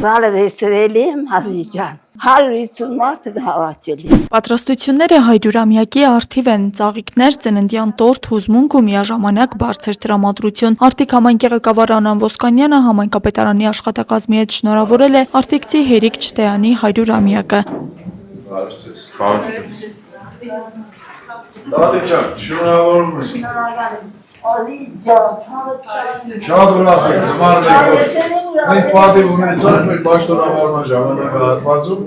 Զալը վերցրել եմ Ազիջան 150 մարդ հավաքել եմ Պատրաստությունները 100-ամյակի արդիվ են, ծաղիկներ, ծննդյան տորթ, հուզմունք ու միաժամանակ բարձր տրամադրություն։ Արտիկ համայնքի ղեկավար Անան Ոսկանյանը համայնքապետարանի աշխատակազմի հետ շնորհավորել է Արտիկցի Հերիկ Չտեյանի 100-ամյակը։ Շնորհավորում եմ։ Ալի ջան, Շատ ուրախ եմ, մենք պատիվ ունեցանք մեր պաշտոնավարման ժամանակահատվածում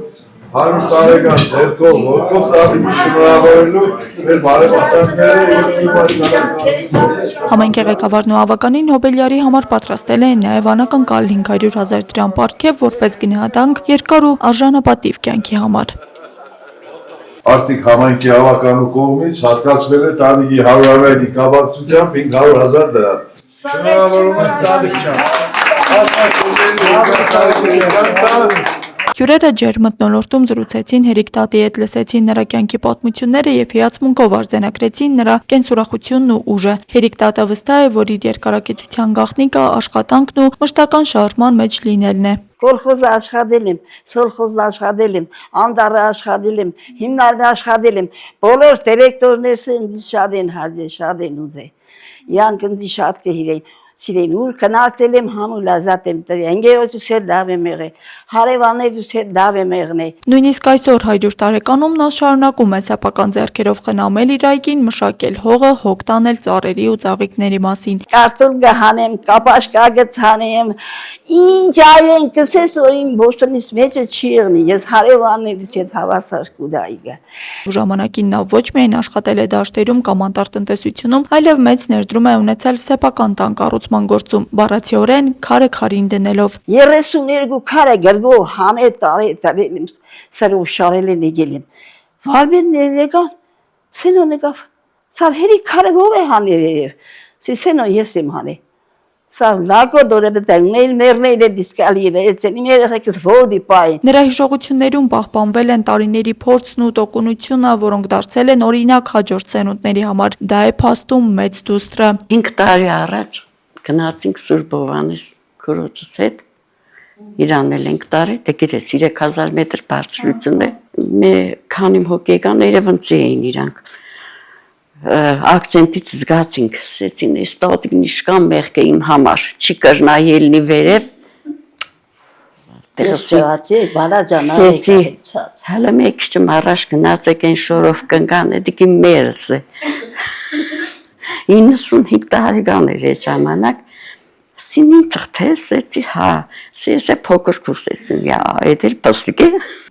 100 տարեկան ձեռքով, ոտքով տատիկի շնորհավորելու մեր բարեբախտանքները և մի բարեկամներ։ Համայնքի ղեկավարն ու ավականին Հոբելյարի համար պատրաստել են նաև անակնկալ 500,000 դրամ պարգև, որպես գնահատանք երկար ու արժանապատիվ կյանքի համար։ Արտիկ համայնքի ավականու կողմից հատկացվել է տատիկի 100-ամյակի կապակցությամբ 500,000 դրամ։ Շնորհավորում եմ տատիկ ջան։ Հյուրերը ջերմ մթնոլորտում զրուցեցին Հերիկ տատի հետ, լսեցին նրա կյանքի պատմությունները և հիացմունքով արձանագրեցին նրա կենսուրախությունն ու ուժը։ Հերիկ տատը վստահ է, որ իր երկարակեցության գաղտնիքը աշխատանքն ու մշտական շարժման մեջ լինելն է։ Կոլխոզը աշխատել եմ, սոլխոզը աշխատել եմ, անդարը աշխատել եմ, հիմնարանը աշխատել եմ, բոլոր դիրեկտորներս ինձ շատ են հարգել, շատ են ուզել։ Իրանք ինձ շատ կհիրեն, սիրեն, ուր քնացել եմ համուլ ազատ եմ տվել, ընկերոջս հետ լավ եմ եղել, հարևաններս հետ լավ եմ եղել։ Նույնիսկ այսօր 100 տարեկանում նա շարունակում է սեփական ձեռքերով խնամել իր այգին, մշակել հողը, հոգ տանել ծառերի ու ծաղիկների մասին։ Կարտոլ կհանեմ, կապաշկա կցանեմ, ինչ այլեն կսես, որ իմ բոստոնից մեջը չի եղնի, ես հարևաններս հետ հավասար կուդայգա։ Ժամանակին նա ոչ միայն աշխատել է դաշտերում կամ անտառտնտեսությունում, այլև մեծ ներդրում է ունեցել սեփական տան կառուցման գործում, բառացիորեն քարը քարին դնելով։ 32 քարը գրգով համե տարել եմ, սրով շարել են եկել եմ։ Վարմենն եկան, սենոն եկավ, սավ հերի քարը ով է հանել երև, սենո ես եմ հանել։ Սավ լակո դորը բտել, մերնել է դիսկալի վերեցել, իմ երեխեքս որդի պային։ Նրա հիշողություններում պահպանվել են տարիների փորձն ու տոկունությունը, որոնք դարձել են օրինակ հաջորդ սերունդների համար։ Դա է փաստում մեծ դուստրը։ 5 տարի առաջ գնացինք Սուրբ Հովհաննես քուրոջս հետ, իրան էլ ենք տարել, դե գիտես 3000 մետր բարձրություն է, մի քանի հոգի եկան, երևանցի էին իրանք։ Ակցենտից զգացինք, ասեցին, այս տատիկն իշքան մեղք է իմ համար, չի կրնա ելնի վերև։ Տեսչացի, բանաջան հələ մեկ քիչ առաջ գնացեք այն շորով կնկան, դիքի մերս է։ 95 տարեկան էր այս ժամանակ։ Սինին ճղթեսեցի, հա, սեսե փոքր կուրսեսին, էդել պստիկ է։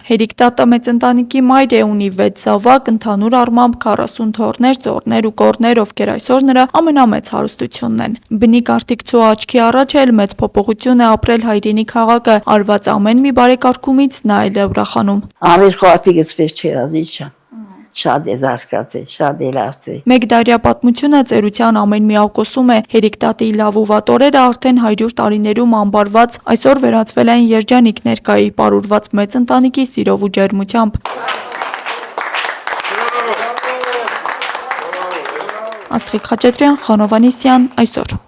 Հերիկ տատը մեծ ընտանիքի մայր է, ունի 6 զավակ, ընդհանուր առմամբ 40 թոռներ, ծոռներ ու կոռներ, ովքեր այսօր նրա ամենամեծ հարստությունն են։ Բնիկ Արտիկցու աչքի առաջ էլ մեծ փոփոխություն է ապրել հայրենի քաղաքը, արված ամեն մի բարեկարգումից նա էլ է ուրախանում։ Ամերիկա ատիկս պես չէր ազիջան։ Շատ է զարգացել, շատ է լավացել։ Մեկ դարյա պատմությունը ծերության ամեն մի ակոսում է։ Հերիկ տատի լավ ու վատ օրերը արդեն 100 տարիներում ամբարված, այսօր վերածվել են երջանիկ ներկայի, պարուրված մեծ ընտանիքի սիրով ու ջերմությամբ։ Աստղիկ Խաչատրյան, Խանո Վանեսյան, այսօր։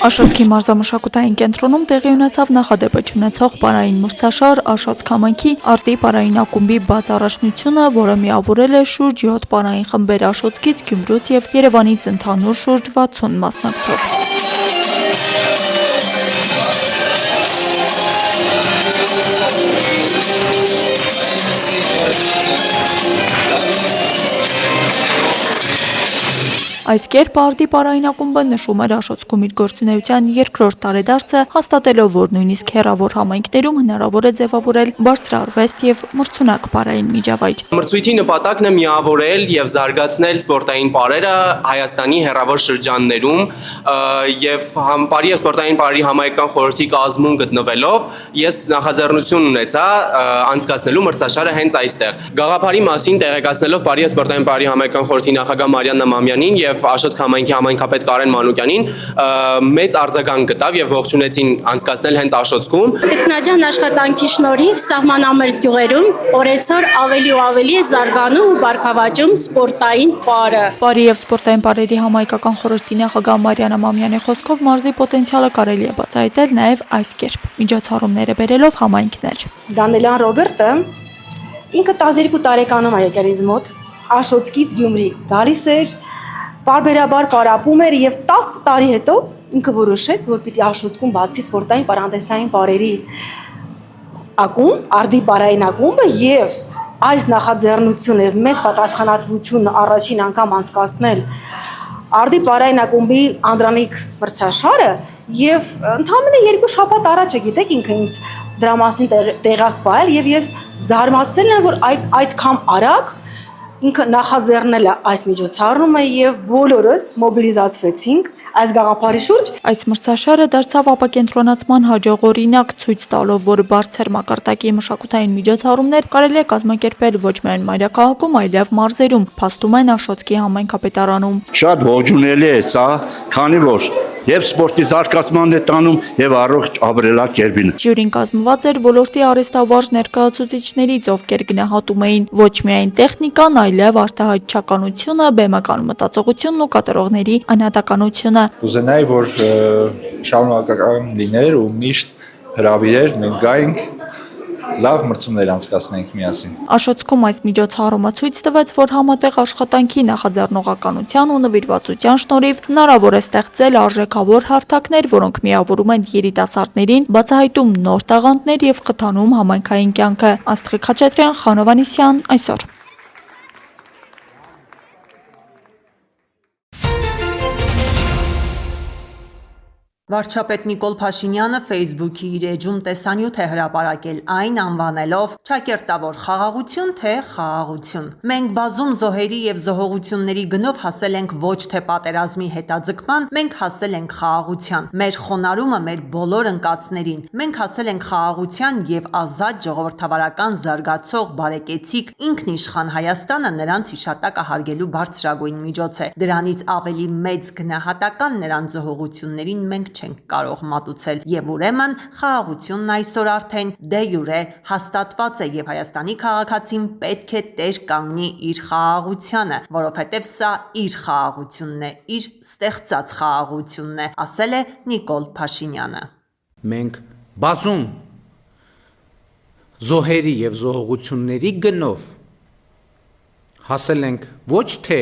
Աշոտքի մարզամշակութային կենտրոնում տեղի ունեցավ նախադեպը չունեցող պարային մրցաշար Աշոտք համայնքի արտի պարային ակումբի բաց առաջնությունը, որը միավորել է շուրջ 7 պարային խմբեր Աշոտքից, Գյումրուց և Երևանից ընդհանուր շուրջ 60 մասնակցող։ Այս կերպ արտի պարային ակումբը նշում էր Աշոտքում իր գործունեության երկրորդ տարեդարձը, հաստատելով, որ նույնիսկ հեռավոր համայնքներում հնարավոր է ձևավորել բարձրարվեստ եւ մրցունակ պարային միջավայր։ Մրցույթի նպատակն է միավորել եւ զարգացնել սպորտային պարերը Հայաստանի հեռավոր շրջաններում եւ պարի եւ սպորտային պարերի համայնքական խորհրդի կազմում գտնվելով ես նախաձեռնություն ունեցա անցկացնելու մրցաշարը հենց այստեղ։ Գաղափարի մասին տեղեկացնելով պարի եւ սպորտային պարերի համայնքական խորհրդի նախագահ Մարիաննա Մամյանին եւ եւ Աշոտsk համայնքի համայնքապետ Կարեն Մանուկյանին մեծ արձագանք գտավ եւ ողջունեցին անցկացնել հենց Աշոտսկում։ Տեխնաջան աշխատանքի շնորհիվ սահմանամերձ գյուղերում օրեցօր ավելի ու ավելի է զարգանում ու բարգավաճում սպորտային պարը։ Բարի եւ սպորտային պարերի համայնքական խորհրդի նախագահ Մարիանա Մամյանի խոսքով մարզի պոտենցիալը կարելի է բացահայտել նաեւ այս կերպ՝ միջոցառումները բերելով համայնքներ։ Դանելյան Ռոբերտը ինքը 12 տարեկանում է եկել ինձ մոտ, Աշոտսկից Գյումրի գալիս էր, բարբերաբար պարապում էր եւ 10 տարի հետո ինքը որոշեց, որ պիտի Աշոտսկում բացի սպորտային պարանտեսային պարերի ակումբ, արդի պարային ակումբը եւ այս նախաձեռնությունը եւ մեծ պատասխանատվությունը առաջին անգամ անցկացնել արդի պարային ակումբի Անդրանիկ մրցաշարը եւ ընդհանրապես 2 շաբաթ առաջ է գիտեք ինքը ինձ դրա մասին տեղակ պահել եւ ես զարմացել եմ որ այդքան արագ ինքը նախաձեռնել է այս միջոցառումը եւ բոլորս մոբիլիզացվեցինք այս գաղափարի շուրջ։ Այս մրցաշարը դարձավ ապակենտրոնացման հաջող օրինակ, ցույց տալով, որ բարձր մակարդակի մշակութային միջոցառումներ կարելի է կազմակերպել ոչ միայն մայրաքաղաքում, այլև մարզերում, փաստում են Աշոտսկի համայնքապետարանում։ Շատ ողջունելի է սա, քանի որ եւ սպորտի զարգացման է տանում եւ առողջ ապրելակերպին։ Ժյուրին կազմված էր ոլորտի արհեստավարժ ներկայացուցիչներից, ովքեր գնահատում էին ոչ միայն տեխնիկան, այլև արտահայտչականությունը, բեմական մտածողությունն ու կատարողների անհատականությունը։ Կուզենայի, որ շարունակական լիներ ու միշտ հրավիրեր, մենք գայինք լավ մրցումներ անցկացնենք միասին։ Աշոտսկում այս միջոցառումը ցույց տվեց, որ համատեղ աշխատանքի նախաձեռնողականության ու նվիրվածության շնորհիվ հնարավոր է ստեղծել արժեքավոր հարթակներ, որոնք միավորում են երիտասարդներին, բացահայտում նոր տաղանդներ եւ խթանում համայնքային կյանքը։ Աստղիկ Խաչատրյան, Խանո Վանեսյան, այսօր։ Վարչապետ Նիկոլ Փաշինյանը Facebook-ի իր էջում տեսանյութ է հրապարակել այն անվանելով «Ճակերտավոր խաղաղություն թե խաղաղություն»։ Մենք բազում զոհերի եւ զոհողությունների գնով հասել ենք ոչ թե պատերազմի հետաձգման, մենք հասել ենք խաղաղության։ Մեր խոնարհումը մեր բոլոր ընկածներին։ Մենք հասել ենք խաղաղության եւ ազատ ժողովրդավարական զարգացող բարեկեցիկ ինքնիշխան Հայաստանը նրանց հիշատակը հարգելու բարձրագույն միջոց է։ Դրանից ավելի մեծ գնահատական նրանց զոհողություններին մենք չենք կարող մատուցել եւ ուրեմն խաղաղությունն այսօր արդեն դե յուրե հաստատված է եւ Հայաստանի քաղաքացին պետք է տեր կանգնի իր խաղաղությանը, որովհետեւ սա իր խաղաղությունն է, իր ստեղծած խաղաղությունն է, ասել է Նիկոլ Փաշինյանը։ Մենք բազում զոհերի եւ զոհողությունների գնով հասել ենք ոչ թե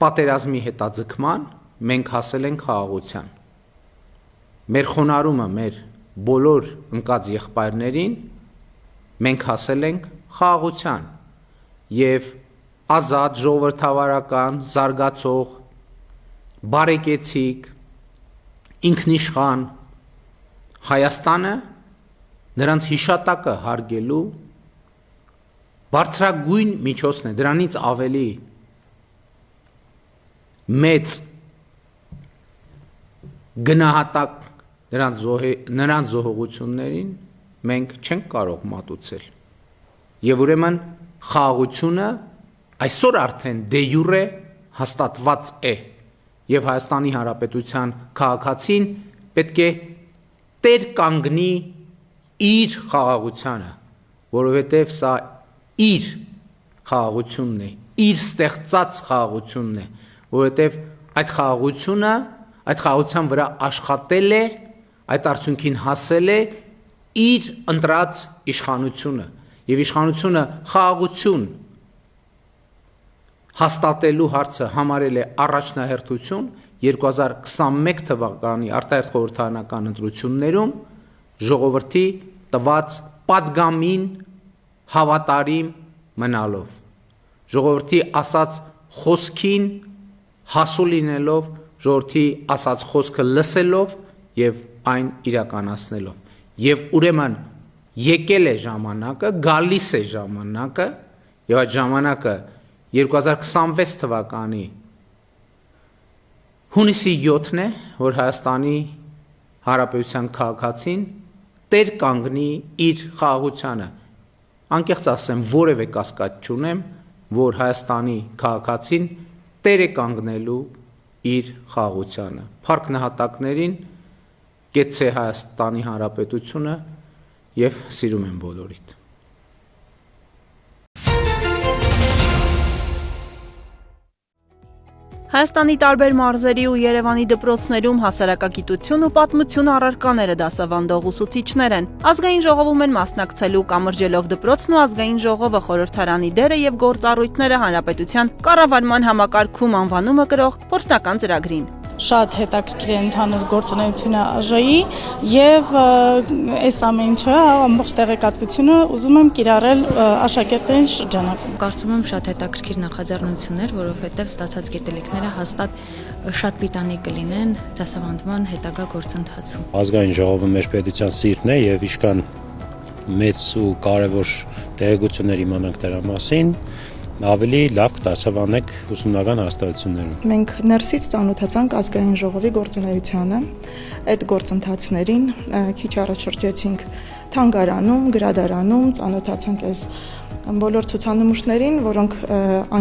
պատերազմի հետաձգման, մենք հասել ենք խաղաղության։ Մեր խոնարհումը մեր բոլոր ընկած եղբայրներին մենք հասել ենք խաղաղության եւ ազատ ժողովրդավարական զարգացող բարեկեցիկ ինքնիշխան Հայաստանը նրանց հիշատակը հարգելու բարձրագույն միջոցն է, դրանից ավելի մեծ գնահատակ նրանց զոհողություններին մենք չենք կարող մատուցել։ Եվ ուրեմն խաղաղությունը այսօր արդեն դե յուրե հաստատված է եւ Հայաստանի Հանրապետության քաղաքացին պետք է տեր կանգնի իր խաղաղությանը, որովհետեւ սա իր խաղաղությունն է, իր ստեղծած խաղաղությունն է, որովհետեւ այդ խաղաղության վրա աշխատել է, այդ արդյունքին հասել է իր ընտրած իշխանությունը եւ իշխանությունը խաղաղություն հաստատելու հարցը համարել է առաջնահերթություն 2021 թվականի արտահերթ խորհրդարանական ընտրություններում ժողովրդի տված պատգամին հավատարիմ մնալով ժողովրդի ասած խոսքին հասու լինելով ժողովրդի ասած խոսքը լսելով եւ այն իրականացնելով եւ ուրեմն եկել է ժամանակը, գալիս է ժամանակը եւ այդ ժամանակը 2026 թվականի հունիսի 7-ն է, որ Հայաստանի Հանրապետության քաղաքացին տեր կանգնի իր խաղաղությանը։ Անկեղծ ասեմ, որևէ կասկած չունեմ, որ Հայաստանի քաղաքացին տեր է կանգնելու իր խաղաղությանը։ Փառք նահատակներին, կեցցե Հայաստանի Հանրապետությունը եւ սիրում եմ բոլորիդ։ Հայաստանի տարբեր մարզերի ու Երևանի դպրոցներում հասարակագիտություն ու պատմություն առարկաները դասավանդող ուսուցիչներ են։ Ազգային ժողովում են մասնակցելու կամրջելով դպրոցն ու ազգային ժողովը խորհրդարանի դերը եւ գործառույթները հանրապետության կառավարման համակարգում անվանումը կրող փորձնական ծրագրին։ Շատ հետաքրքիր է ընդհանուր գործունեությունը ԱԺ-ի եւ այս ամեն ինչը ամբողջ տեղեկատվությունը ուզում եմ կիրառել աշակերտների շրջանակում։ Կարծում եմ շատ հետաքրքիր նախաձեռնություններ, որովհետեւ ստացած գիտելիքները հաստատ շատ պիտանի կլինեն դասավանդման հետագա գործընթացում։ Ազգային ժողովը մեր պետության սիրտն է եւ իշքան մեծ ու կարեւոր տեղեկություններ իմանանք դրա մասին, ավելի լավ կդասավանդենք ուսումնական հաստատություններում։ Մենք ներսից ծանոթացանք ազգային ժողովի գործունեությանը, այդ գործընթացներին քիչ առաջ շրջեցինք թանգարանում, գրադարանում, ծանոթացանք այս բոլոր ցուցանմուշներին, որոնք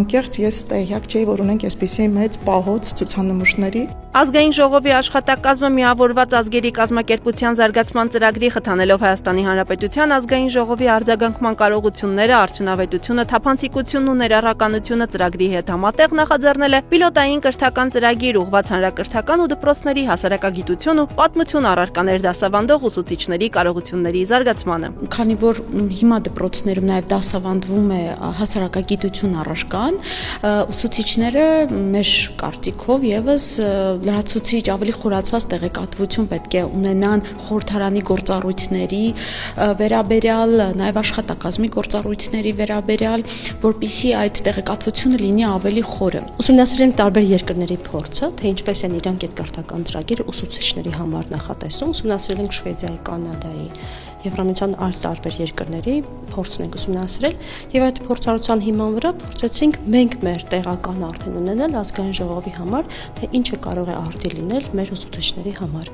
անկեղծ ես տեղյակ չէի, որ ունենք այսպիսի մեծ պահոց ցուցանմուշների։ Ազգային ժողովի աշխատակազմը միավորված ազգերի կազմակերպության զարգացման ծրագրի խթանելով Հայաստանի Հանրապետության ազգային ժողովի արձագանքման կարողությունները, արդյունավետությունը, թափանցիկությունն ու ներառականությունը ծրագրի հետ համատեղ նախաձեռնել է պիլոտային կրթական ծրագիր ուղղված հանրակրթական ու դպրոցների հասարակագիտություն ու պատմություն առարկաներ դասավանդող ուսուցիչների կարողությունների զարգացմանը։ Քանի որ հիմա դպրոցներում նաև դասավանդվում է հասարակագիտություն առարկան, ուսուցիչները մեր կարծիքով եւս լրացուցիչ ավելի խորացված տեղեկատվություն պետք է ունենան խորհրդարանի գործառույթների վերաբերյալ, նաև աշխատակազմի գործառույթների վերաբերյալ, որպիսի այդ տեղեկատվությունը լինի ավելի խորը։ Ուսումնասիրել ենք տարբեր երկրների փորձը, թե ինչպես են իրանք այդ կրթական ծրագիրը ուսուցիչների համար նախատեսում, ուսումնասիրել ենք Շվեդիայի, Կանադայի, Եվրամիության այլ տարբեր երկրների փորձն ենք ուսումնասիրել եւ այդ փորձառության հիման վրա փորձեցինք մենք մեր տեղական արդեն ունենալ ազգային ժողովի համար, թե ինչը կարող է արդի լինել մեր ուսուցիչների համար։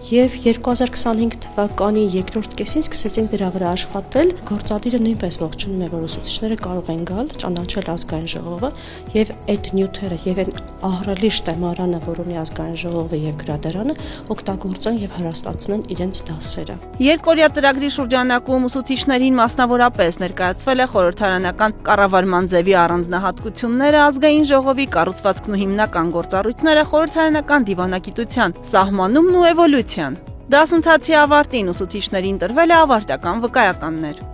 Եվ 2025 թվականի երկրորդ կեսին սկսեցինք դրա վրա աշխատել, գործադիրը նույնպես ողջունում է, որ ուսուցիչները կարող են գալ, ճանաչել ազգային ժողովը եւ այդ նյութերը եւ այն ահռելի շտեմարանը, որ ունի ազգային ժողովը եւ գրադարանը, օգտագործեն եւ հրաստացնեն իրենց դասերը։ Երկօրյա ծրագրի շրջանակում ուսուցիչներին մասնավորապես ներկայացվել է խորհրդարանական կառավարման ձևի առանձնահատկությունները, ազգային ժողովի կառուցվածքն ու հիմնական գործառույթները, խորհրդարանական դիվանագիտության սահմանումն ու էվոլյուցիան։ Դասընթացի ավարտին ուսուցիչներին տրվել է ավարտական վկայականներ։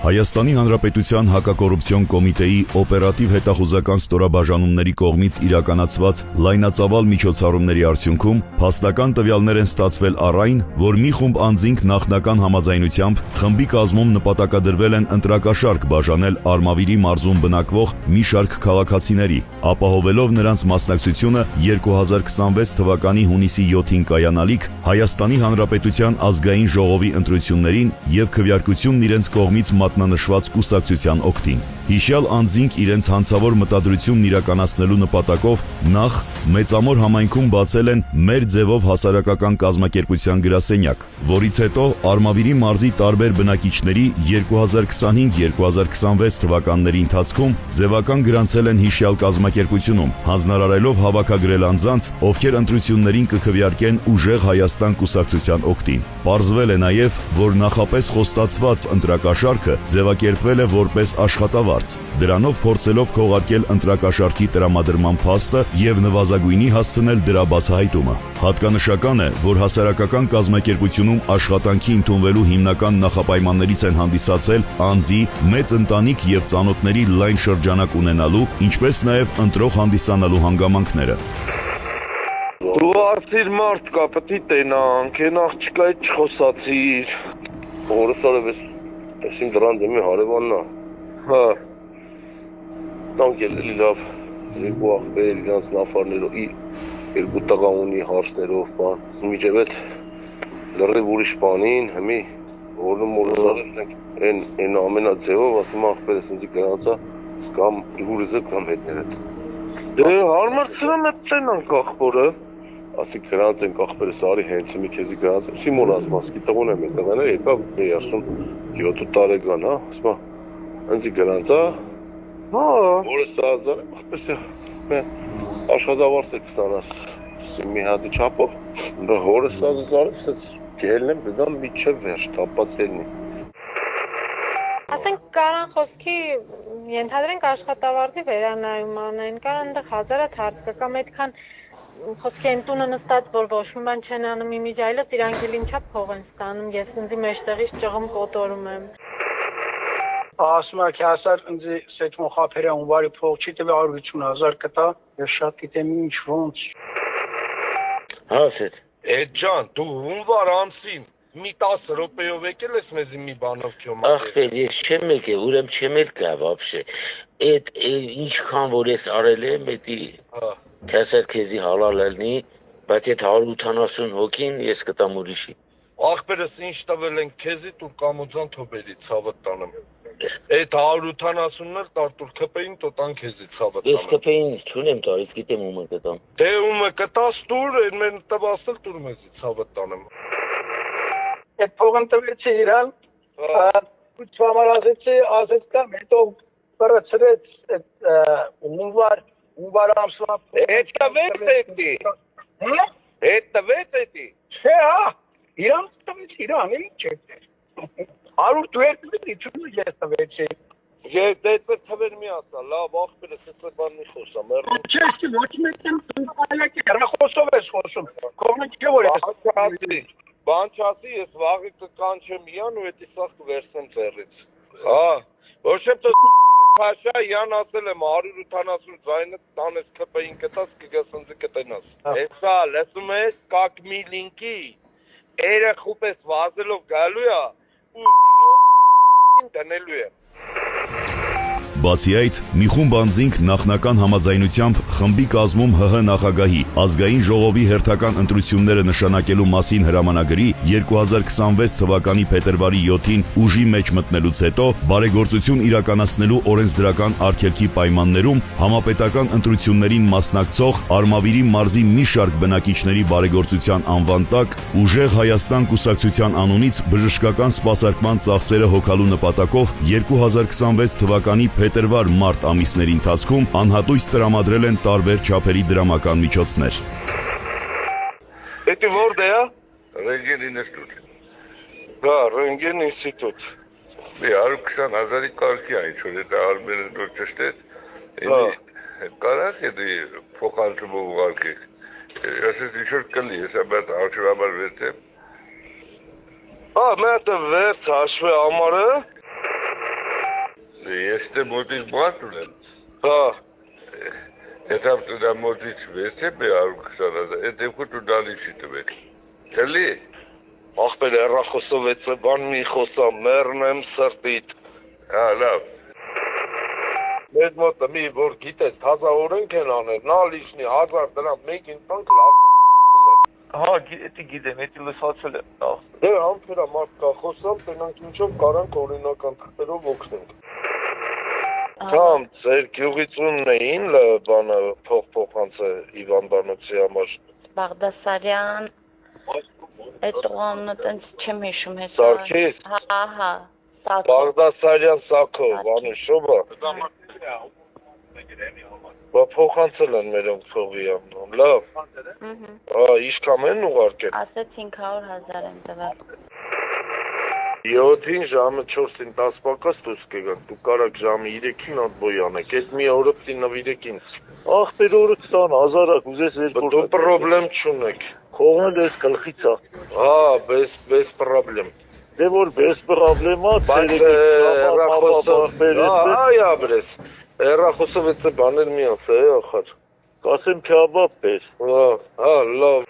Հայաստանի Հանրապետության հակակոռուպցիոն կոմիտեի օպերատիվ հետախուզական ստորաբաժանումների կողմից իրականացված լայնածավալ միջոցառումների արդյունքում փաստական տվյալներ են ստացվել առ այն, որ մի խումբ անձինք նախնական համաձայնությամբ խմբի կազմում նպատակադրվել են ընտրակաշարք բաժանել Արմավիրի մարզում բնակվող մի շարք քաղաքացիների, ապահովելով նրանց մասնակցությունը 2026 թվականի հունիսի 7-ին կայանալիք Հայաստանի Հանրապետության ազգային ժողովի ընտրություններին եւ քվեարկությունն իրենց կողմից մատնանշված կուսակցության օգտին։ Հիշյալ անձինք իրենց հանցավոր մտադրությունն իրականացնելու նպատակով նախ Մեծամոր համայնքում բացել են մեր ձևով հասարակական կազմակերպության գրասենյակ, որից հետո Արմավիրի մարզի տարբեր բնակիչների 2025-2026 թվականների ընթացքում ձևական գրանցել են հիշյալ կազմակերպությունում, հանձնարարելով հավաքագրել անձանց, ովքեր ընտրություններին կքվեարկեն ուժեղ Հայաստան կուսակցության օգտին։ Պարզվել է նաև, որ նախապես խոստացված ընտրակաշարքը ձևակերպվել է որպես աշխատավարձ, դրանով փորձելով քողարկել ընտրակաշարքի տրամադրման փաստը եւ նվազագույնի հասցնել դրա բացահայտումը։ Հատկանշական է, որ հասարակական կազմակերպությունում աշխատանքի ընդունվելու հիմնական նախապայմաններից են հանդիսացել անձի, մեծ ընտանիք եւ ծանոթների լայն շրջանակ ունենալու, ինչպես նաեւ ընտրող հանդիսանալու հանգամանքները։ Դու արդիր մարդ կա, պետք է տենանք, են աղջկայից չխոսացիր։ Որսորը Այսին դրան դեմի հարևաննա, հա, տանք էլի լավ, երկու աղբեր իրանց նավարներով, երկու տղա ունի հարցներով, բան, միջևետ լրիվ ուրիշ բանին, հմի, որնում որսարել ենք, են ամենա ձևով, ասում աղբերը սնձի գրանցա, սկամ իգուրիզը կամ հետներդ։ Դե հարմարցրեմ էտ տենանք աղբորը, ասիկ գրանց ենք աղբերը սարի հենց մի քեզի գրանց, սիմոլ ասմասկի տղուն եմ է տղաներ, եկավ մի ասում 7 տարեկան, հա, ասմա, Ընձի գրանց, հա, որը սազար եմ, ախպես է, աշխատավարս եք ստանաս, մի հատի չապով, որը սազար եմ, գելն եմ, դդամ միչև վերջ, տապած ելնի։ Ասենք կարան խոսքի ենթադրենք աշխատավարձի վերանայում անեն, կարան այնտեղ հազարը հարց կա, կամ այդքան խոսքի են տունը նստած, որ ոչ մի բան չեն անում իմիջ այլոց, իրանք էլ ինչա փող են ստանում, ես ինձի մեջտեղից ճղում կոտորում եմ։ Ասում եք, ասար ինձի սեթմո խափերը ունվարի փող չի տվի 150,000 կտա, ես շատ գիտեմ ինչ ոնց։ Հա, սեթ։ Էդ ջան, դու ունվար ամսին մի 10 րոպեով եկել ես մեզի մի բանով քյոմ։ Ախպեր, ես չեմ եկել, ուրեմ չեմ էլ կա вообще։ Այդ ինչքան որ ես արել եմ, էդի քասեր քեզի հալալ ելնի, բայց այդ 180 հոգին ես կտամ ուրիշի։ Ախպերս ինչ տվել են քեզի դու կամոձան թոբերի ցավը տանեմ։ Այդ 180-ն էլ տարտուր քպեին տոտան քեզի ցավը տանեմ։ Ես քպեին չունեմ տալիս, գիտեմ ումը կտամ։ Դե ումը կտաս դուր, մեն տվասել դուր մեզի ցավը տանեմ։ Այդ փողն տվեցի իրան, չամարազեցի, ասեց կամ հետո պրծրեց ունվար ամսվա։ Այդ տվեց էդի։ Այդ տվեց էդի։ Չէ, հա, իրան տվեց իրան, ինչ է։ 100 դուերտի չունու ես տվեցի։ Ես դեպի թվեր մի ասա, լավ ախպերս էս բան մի խոսամ։ Չէ, ոչ մեկն այլակի հեռախոսով ես խոսում։ Կողմը չէ որ ես։ Բան չասի, ես վաղի կկանչեմ Յան ու էդի սաղ կվերցնեմ ձեռից։ Հա, ոչ եմ տո Փաշա Յան ասել եմ 180 ձայնը տանես քպեին կտաս կգաս ընձի կտենաս։ Հեսա, լսում ես, կակ մի լինկի, երեխուպես վազելով գալու է ու դնելու է։ Բացի այդ, մի խումբ անձինք նախնական համաձայնությամբ խմբի կազմում ՀՀ նախագահի ազգային ժողովի հերթական ընտրությունները նշանակելու մասին հրամանագրի 2026 թվականի փետրվարի 7-ին ուժի մեջ մտնելուց հետո բարեգործություն իրականացնելու օրենսդրական արգելքի պայմաններում համապետական ընտրություններին մասնակցող Արմավիրի մարզի մի շարք բնակիչների բարեգործության անվան տակ ուժեղ Հայաստան կուսակցության անունից բժշկական սպասարկման ծախսերը հոգալու նպատակով 2026 թվականի փետրվար-մարտ ամիսների ընթացքում անհատույց տրամադրել են տարբեր չափերի դրամական միջոցներ։ Էդի որդ է, հա? Ռենգեն ինստիտուտ։ Հա, Ռենգեն ինստիտուտ։ Մի 120,000-ի կարգի այն ինչ որ դա արմերը դուր ճշտեց։ Էդի կարաս էդի փոխանցումը ուղարկի։ Ես ինչ որ կլի, ես ապա արժանաբար վերցեմ։ Հա, մենը վերց հաշվի ամարը։ Ես դե մոտից բաց ունեմ։ Հա։ Հետապ դու դա մոտից վերցեմ 120,000, այդ դեպքում դու դալի չի տվեք։ Չլի։ Ախպեր հեռախոսով էց բան մի խոսամ, մեռնեմ սրտիդ։ Հա, լավ։ Մեզ մոտը մի որ գիտես, թազա օրենք են անել, նա լիշնի 1000 դրամ մեկին տանք լավներ։ Հա, էդի գիտեմ, էդի լսացել եմ։ Դե համբերա մարդ կա խոսամ, տենանք ինչով կարանք օրինական թղթերով օգնենք։ Կամ ձեր գյուղից ունն էին բանը փոխանցը Իվան Բանոցի համար։ Բաղդասարյան, այդ տղամը տենց չեմ հիշում հեսա։ Սարքիս։ Հա, Բաղդասարյան Սաքո, Վանուշովը։ Բա փոխանցել են մերոնք փողի ամնում, լավ։ Հա, իշքամ են ուղարկել։ Ասեց 500,000 են տվել։ 7-ին ժամը 4-ին 10 պակաս դուրս կգան, դու կարակ ժամը 3-ին ատբոյ անեք, այդ մի օրը պտի նվիրեք ինձ։ Ախպեր օրը 20 հազարակ ուզես երկու։ Դու պրոբլեմ չունեք։ Խողնել ես գլխից է։ Հա, без պրոբլեմ։ Դե որ без պրոբլեմա, այ աբրես։ Հեռախոսով էց բաներ մի ասա, ախար։ Կասեմ քյաբաբ պես։ Հա, լավ։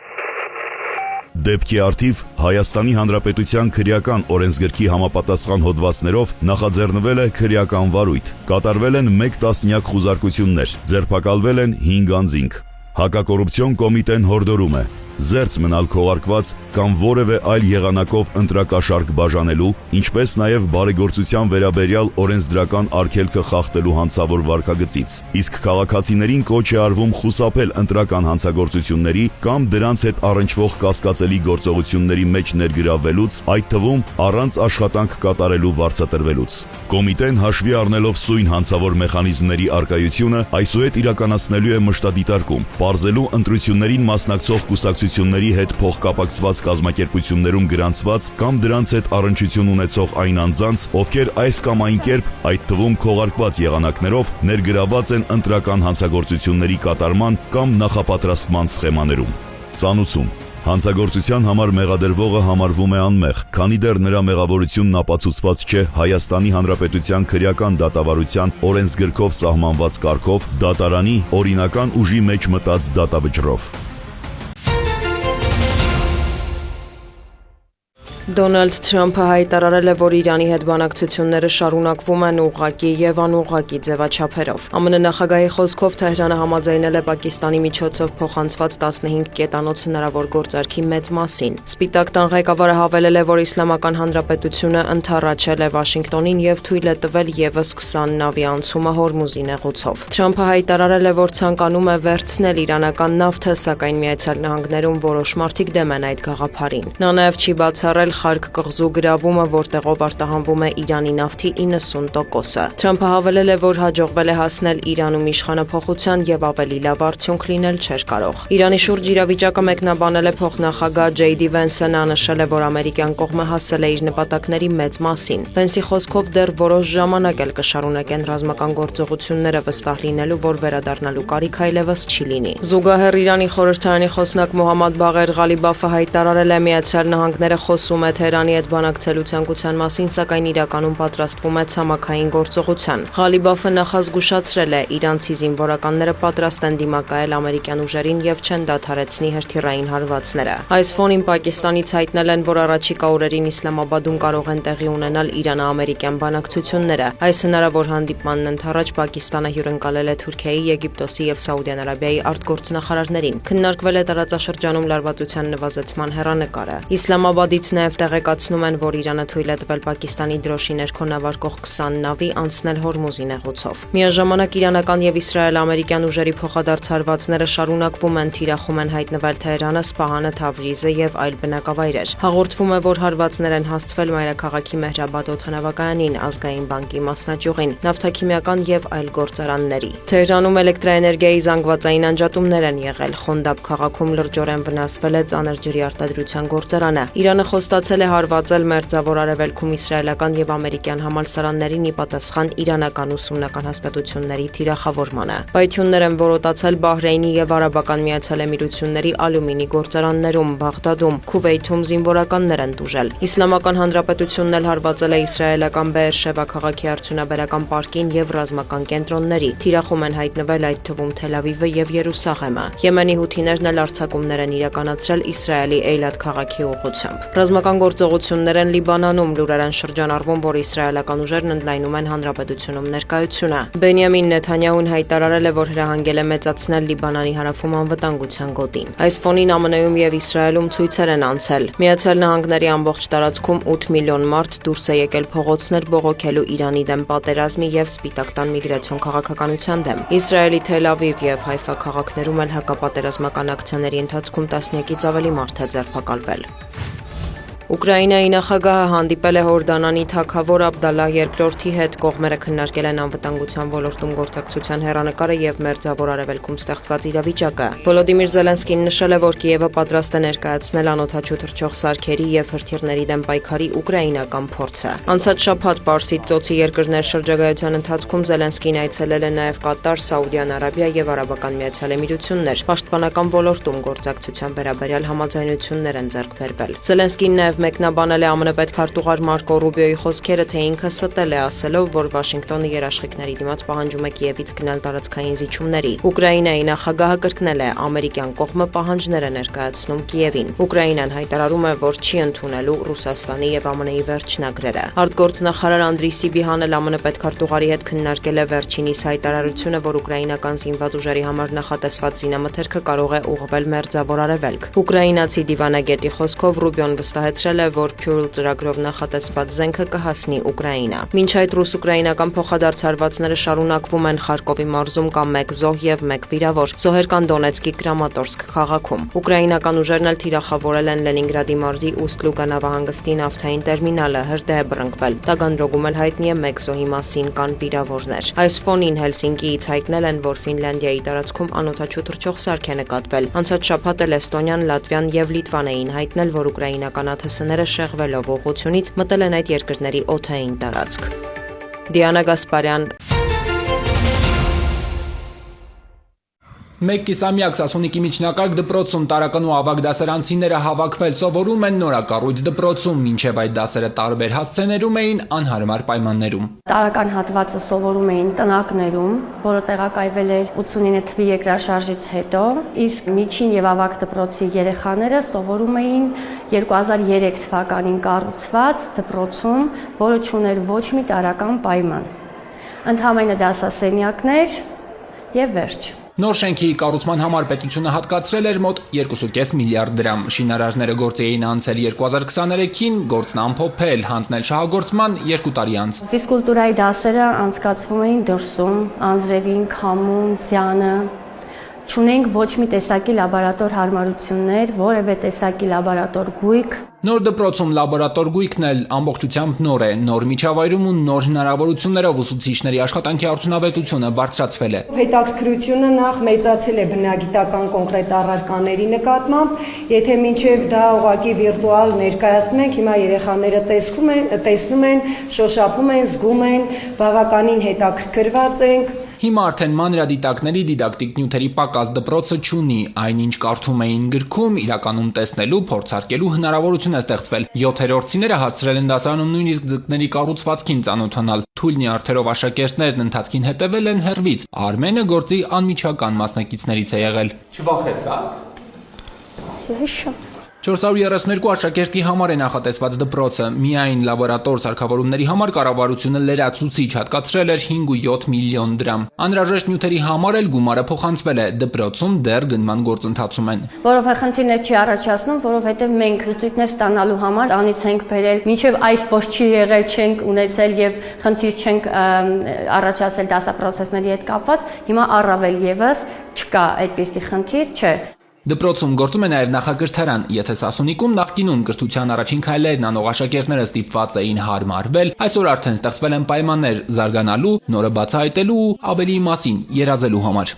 Դեպքի արդիվ Հայաստանի Հանրապետության քրեական օրենսգրքի համապատասխան հոդվածներով նախաձեռնվել է քրեական վարույթ, կատարվել են 1 տասնյակ խուզարկություններ, ձերբակալվել են 5 անձինք։ Հակակոռուպցիոն կոմիտեն հորդորում է զերծ մնալ քողարկված կամ որևէ այլ եղանակով ընտրակաշարք բաժանելու, ինչպես նաև բարեգործության վերաբերյալ օրենսդրական արգելքը խախտելու հանցավոր վարքագծից, իսկ քաղաքացիներին կոչ է արվում խուսափել ընտրական հանցագործությունների կամ դրանց հետ առնչվող կասկածելի գործողությունների մեջ ներգրավվելուց, այդ թվում առանց աշխատանք կատարելու վարձատրվելուց։ Կոմիտեն հաշվի առնելով սույն հանցավոր մեխանիզմների առկայությունը, այսուհետ իրականացնելու է մշտադիտարկում, պարզելու ընտրություններին մասնակցող կուսակցությունների հետ փոխկապակցված կազմակերպություններում գրանցված կամ դրանց հետ առնչություն ունեցող այն անձանց, ովքեր այս կամ այն կերպ, այդ թվում քողարկված եղանակներով, ներգրավված են ընտրական հանցագործությունների կատարման կամ նախապատրաստման սխեմաներում։ Ծանուցում. հանցագործության համար մեղադրվողը համարվում է անմեղ, քանի դեռ նրա մեղավորությունն ապացուցված չէ Հայաստանի Հանրապետության քրեական դատավարության օրենսգրքով սահմանված կարգով դատարանի օրինական ուժի մեջ մտած դատավճռով։ Դոնալդ Թրամփը հայտարարել է, որ Իրանի հետ բանակցությունները շարունակվում են ուղղակի եւ անուղղակի ձևաչափերով։ ԱՄՆ նախագահի խոսքով Թեհրանը համաձայնել է Պակիստանի միջոցով փոխանցված 15 կետանոց հնարավոր գործարքի մեծ մասին։ Սպիտակ տան ղեկավարը հավելել է, որ Իսլամական Հանրապետությունը ընդառաջել է Վաշինգտոնին եւ թույլ է տվել եւս 20 նավի անցումը Հորմուզի նեղուցով։ Թրամփը հայտարարել է, որ ցանկանում է վերցնել իրանական նավթը, սակայն Միացյալ Նահանգներում որոշ մարդիկ դեմ են այդ գաղափարին։ Նա նաեւ չի բացառել Խարկ կղզու գրավումը, որտեղով արտահանվում է Իրանի նավթի 90%-ը։ Թրամփը հավելել է, որ հաջողվել է հասնել Իրանում իշխանափոխության եւ ավելի լավ արդյունք լինել չէր կարող։ Իրանի շուրջ իրավիճակը մեկնաբանել է փոխնախագահ Ջեյդի Վենսը, նա նշել է, որ ամերիկյան կողմը հասել է իր նպատակների մեծ մասին։ Վենսի խոսքով դեռ որոշ ժամանակ էլ կշարունակեն ռազմական գործողությունները, վստահ լինելու, որ վերադառնալու կարիք այլևս չի լինի։ Զուգահեռ Իրանի խորհրդարանի խոսնակ Մոհամմադ Բաղեր Ղալիբաֆը հայտարարել է, Միացյալ Նահանգները խոսում է Թեհրանի հետ բանակցելու ցանկության մասին, սակայն իրականում պատրաստվում է ցամաքային գործողության։ Ղալիբաֆը նախազգուշացրել է, իրանցի զինվորականները պատրաստ են դիմակայել ամերիկյան ուժերին եւ չեն դադարեցնի հրթիռային հարվածները։ Այս ֆոնին Պակիստանից հայտնել են, որ առաջիկա օրերին Իսլամաբադում կարող են տեղի ունենալ Իրано-ամերիկյան բանակցությունները։ Այս հնարավոր հանդիպմանն ընդառաջ Պակիստանը հյուրընկալել է Թուրքիայի, Եգիպտոսի եւ Սաուդյան Արաբիայի արտգործնախարարներին։ Քննարկվել է տարածաշրջանում լարվածության նվազեցման հեռանկարը։ Իսլամաբադից նաեւ տեղեկացնում են, որ Իրանը թույլ է տվել Պակիստանի դրոշի ներքո նավարկող 20 նավի անցնել Հորմուզի նեղուցով։ Միաժամանակ իրանական եւ իսրայել-ամերիկյան ուժերի փոխադարձ հարվածները շարունակվում են, թիրախում են հայտնվել Թեհրանը, Սպահանը, Թավրիզը եւ այլ բնակավայրեր։ Հաղորդվում է, որ հարվածներ են հասցվել մայրաքաղաքի Մեհրաբադ օդանավակայանին, Ազգային բանկի մասնաճյուղին, նավթաքիմիական եւ այլ գործարանների։ Թեհրանում էլեկտրաէներգիայի զանգվածային անջատումներ են եղել։ Խոնդաբ քաղաքում լրջորեն վնասվել է ծանր ջրի արտադրության գործարանը։ Իրանը խոստացել է հարվածել Մերձավոր Արևելքում իսրայելական եւ ամերիկյան համալսարաններին ի պատասխան իրանական ուսումնական հաստատությունների թիրախավորմանը։ Պայթյուններ են որոտացել Բահրեյնի եւ Արաբական Միացյալ Էմիրությունների ալյումինի գործարաններում, Բաղդադում, Քուվեյթում զինվորականներ են տուժել։ Իսլամական Հանրապետությունն էլ հարվածել է իսրայելական Բեերշևա քաղաքի արդյունաբերական պարկին եւ ռազմական կենտրոնների։ Թիրախում են հայտնվել այդ թվում Թել Ավիվը եւ Երուսաղեմը։ Եմենի հութիներն էլ արձակումներ են իրականացրել Իսրայելի Էյլաթ քաղաքի ուղղությամբ։ Ռազմական գործողություններ են Լիբանանում, լուրեր են շրջանառվում, որ իսրայելական ուժերն ընդլայնում են հանրապետությունում ներկայությունը։ Բենյամին Նեթանյահուն հայտարարել է, որ հրահանգել է մեծացնել Լիբանանի հարավում անվտանգության գոտին։ Այս ֆոնին ԱՄՆ-ում եւ Իսրայելում ցույցեր են անցել։ Միացյալ Նահանգների ամբողջ տարածքում 8 միլիոն մարդ դուրս է եկել փողոցներ բողոքելու Իրանի դեմ պատերազմի եւ Սպիտակ տան միգրացիոն քաղաքականության դեմ։ Իսրայելի Թել Ավիվ եւ Հայֆա քաղաքներում էլ հակապատերազմական ակցիաների ընթացքում տասնյակից ավելի մարդ է ձերբակալվել։ Ուկրաինայի նախագահը հանդիպել է Հորդանանի թագավոր Աբդալլահ II-ի հետ, կողմերը քննարկել են անվտանգության ոլորտում գործակցության հեռանկարը եւ Մերձավոր Արևելքում ստեղծված իրավիճակը։ Վոլոդիմիր Զելենսկին նշել է, որ Կիևը պատրաստ է ներկայացնել անօդաչու թռչող սարքերի եւ հրթիռների դեմ պայքարի ուկրաինական փորձը։ Անցած շաբաթ Պարսից ծոցի երկրներ շրջագայության ընթացքում Զելենսկին այցելել է նաեւ Կատար, Սաուդյան Արաբիա եւ Արաբական Միացյալ Էմիրություններ։ Պաշտպանական ոլորտում գործակցության վերաբերյալ համաձայնություններ են ձեռք բերվել։ Զելենսկին նաեւ մեկնաբանել է ԱՄՆ պետքարտուղար Մարկո Ռուբիոյի խոսքերը, թե ինքը ստել է ասելով, որ Վաշինգտոնը երաշխիքների դիմաց պահանջում է Կիևից գնալ տարածքային զիջումների։ Ուկրաինայի նախագահը կրկնել է, ամերիկյան կողմը պահանջներ է ներկայացնում Կիևին։ Ուկրաինան հայտարարում է, որ չի ընդունելու Ռուսաստանի եւ ԱՄՆ-ի վերջնագրերը։ Արտգործնախարար Անդրի Սիբիհանը ԱՄՆ պետքարտուղարի հետ քննարկել է վերջինիս հայտարարությունը, որ ուկրաինական զինված ուժերի համար նախատեսված զինամթերքը կարող է ուղղվել Մերձավոր Արևելք։ Ուկրաինացի դիվանագետի խոսքով Ռուբիոն վստահեցրել է, որ Փյուրլ ծրագրով նախատեսված զենքը կհասնի Ուկրաինա։ Մինչ այդ ռուս-ուկրաինական փոխադարձ հարվածները շարունակվում են Խարկովի մարզում կա 1 զոհ եւ 1 վիրավոր, զոհեր կան Դոնեցկի Կրամատորսկ քաղաքում։ Ուկրաինական ուժերն էլ թիրախավորել են Լենինգրադի մարզի Ուստ-Լուգա նավահանգստի նավթային տերմինալը, հրդեհ է բռնկվել։ Տագանրոգում էլ հայտնի է 1 զոհի մասին կան վիրավորներ։ Այս ֆոնին Հելսինկիից հայտնել են, որ Ֆինլանդիայի տարածքում անօդաչու թռչող սարք է նկատվել։ Անցած շաբաթ էլ Էստոնիան, Լատվիան եւ Լիտվան էին հայտնել, որ ուկրաինական ԱԹՍ-ները շեղվելով ուղղությունից մտել են այդ երկրների օդային տարածք։ Դիանա Գասպարյան։ Մեկ կիսամյակ Սասունիկի միջնակարգ դպրոցում տարական ու ավագ դասարանցիները հավաքվել սովորում են նորակառույց դպրոցում, մինչև այդ դասերը տարբեր հասցեներում էին անհարմար պայմաններում։ Տարական հատվածը սովորում էին տնակներում, որը տեղակայվել էր 89 թվականի երկրաշարժից հետո, իսկ միջին եւ ավագ դպրոցի երեխաները սովորում էին 2003 թվականին կառուցված դպրոցում, որը չուներ ոչ մի տարական պայման։ Ընդհանրապես դասասենյակներ եւ վերջ։ Նոր շենքի կառուցման համար պետությունը հատկացրել էր մոտ 2.5 միլիարդ դրամ։ Շինարարները գործի էին անցել 2023-ին, գործն ամփոփել, հանձնել շահագործման 2 տարի անց։ Ֆիզկուլտուրայի դասերը անցկացվում էին դրսում, Անձրևին, Քամում, Ձյանը։ Չունենք ոչ մի տեսակի լաբորատոր հարմարություններ, որևէ տեսակի լաբորատոր գույք։ Նոր դպրոցում լաբորատոր գույքն էլ ամբողջությամբ նոր է, նոր միջավայրում ու նոր հնարավորություններով ուսուցիչների աշխատանքի արդյունավետությունը բարձրացվել է։ Հետաքրքրությունը նախ մեծացել է բնագիտական կոնկրետ առարկաների նկատմամբ, եթե մինչև դա ուղղակի վիրտուալ ներկայացնում ենք, հիմա երեխաները տեսնում են, շոշափում են, զգում են, բավականին հետաքրքրված ենք։ Հիմա արդեն մանրադիտակների դիդակտիկ նյութերի պակաս դպրոցը չունի, այնինչ կարդում էին գրքում, իրականում տեսնելու, փորձարկելու հնարավորություն է ստեղծվել։ 7-րդցիները հասցրել են դասարանում նույնիսկ ձկների կառուցվածքին ծանոթանալ։ Թույլ նյարդերով աշակերտներն ընթացքին հետևել են հեռվից։ Արմենը գործի անմիջական մասնակիցներից է եղել։ Չվախեցա։ 432 աշակերտի համար է նախատեսված դպրոցը, միայն լաբորատոր սարքավորումների համար կառավարությունը լրացուցիչ հատկացրել էր 5.7 միլիոն դրամ։ Անհրաժեշտ նյութերի համար էլ գումարը փոխանցվել է, դպրոցում դեռ գնման գործընթացում են։ Որովհետև խնդիրներ չի առաջացնում, որովհետև մենք լուծույթներ ստանալու համար անից ենք բերել, մինչև այս փոս չի եղել, չենք ունեցել եւ խնդիր չենք առաջացել դասապրոցեսների հետ կապված, հիմա առավել եւս չկա այդպիսի խնդիր, չէ։ Դպրոցում գործում է նաև նախակրթարան, եթե Սասունիկում նախկինում կրթության առաջին քայլերն անող աշակերտները ստիպված էին հարմարվել, այսօր արդեն ստեղծվել են պայմաններ զարգանալու, նորը բացահայտելու ու ավելի մասին երազելու համար։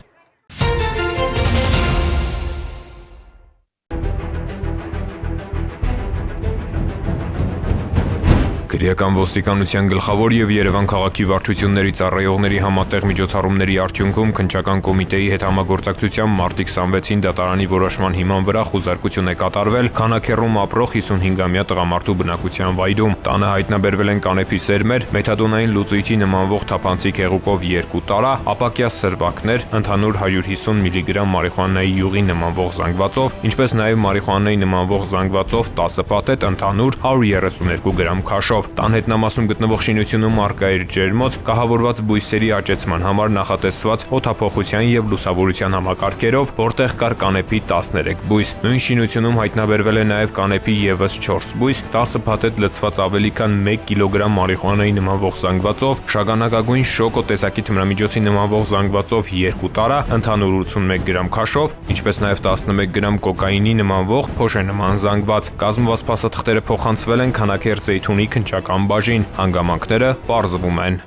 Քրեական ոստիկանության գլխավոր եւ Երևան քաղաքի վարչությունների ծառայողների համատեղ միջոցառումների արդյունքում քննչական կոմիտեի հետ համագործակցությամբ մարտի 26-ին դատարանի որոշման հիման վրա խուզարկություն է կատարվել Քանաքեռում ապրող 55-ամյա տղամարդու բնակության վայրում։ Տանը հայտնաբերվել են կանեփի սերմեր, մեթադոնային լուծույթի նմանվող թափանցիկ հեղուկով 2 տարա, ապակյա սրվակներ, ընդհանուր 150 միլիգրամ մարիխուանայի յուղի նմանվող զանգվածով, ինչպես նաեւ մարիխուանայի նմանվող զանգվածով 10 պատետ, ընդհանուր 132 գրամ քաշով։ Տան հետնամասում գտնվող շինությունում առկա էր ջերմոց, կահավորված բույսերի աճեցման համար նախատեսված օդափոխության եւ լուսավորության համակարգերով, որտեղ կար կանեփի 13 բույս։ Նույն շինությունում հայտնաբերվել է նաեւ կանեփի եւս 4 բույս, 10 փաթեթ լցված ավելի քան 1 կիլոգրամ մարիխուանայի նմանվող զանգվածով, շագանակագույն շոկո տեսակի թմրամիջոցի նմանվող զանգվածով 2 տարա, ընդհանուր 81 գրամ քաշով, ինչպես նաեւ 11 գրամ կոկաինի նմանվող փոշե նման զանգված։ Կազմված փաստաթղթերը փոխանցվել են Քանաքեռ Զեյթունի քննչական բաժին, հանգամանքները պարզվում են։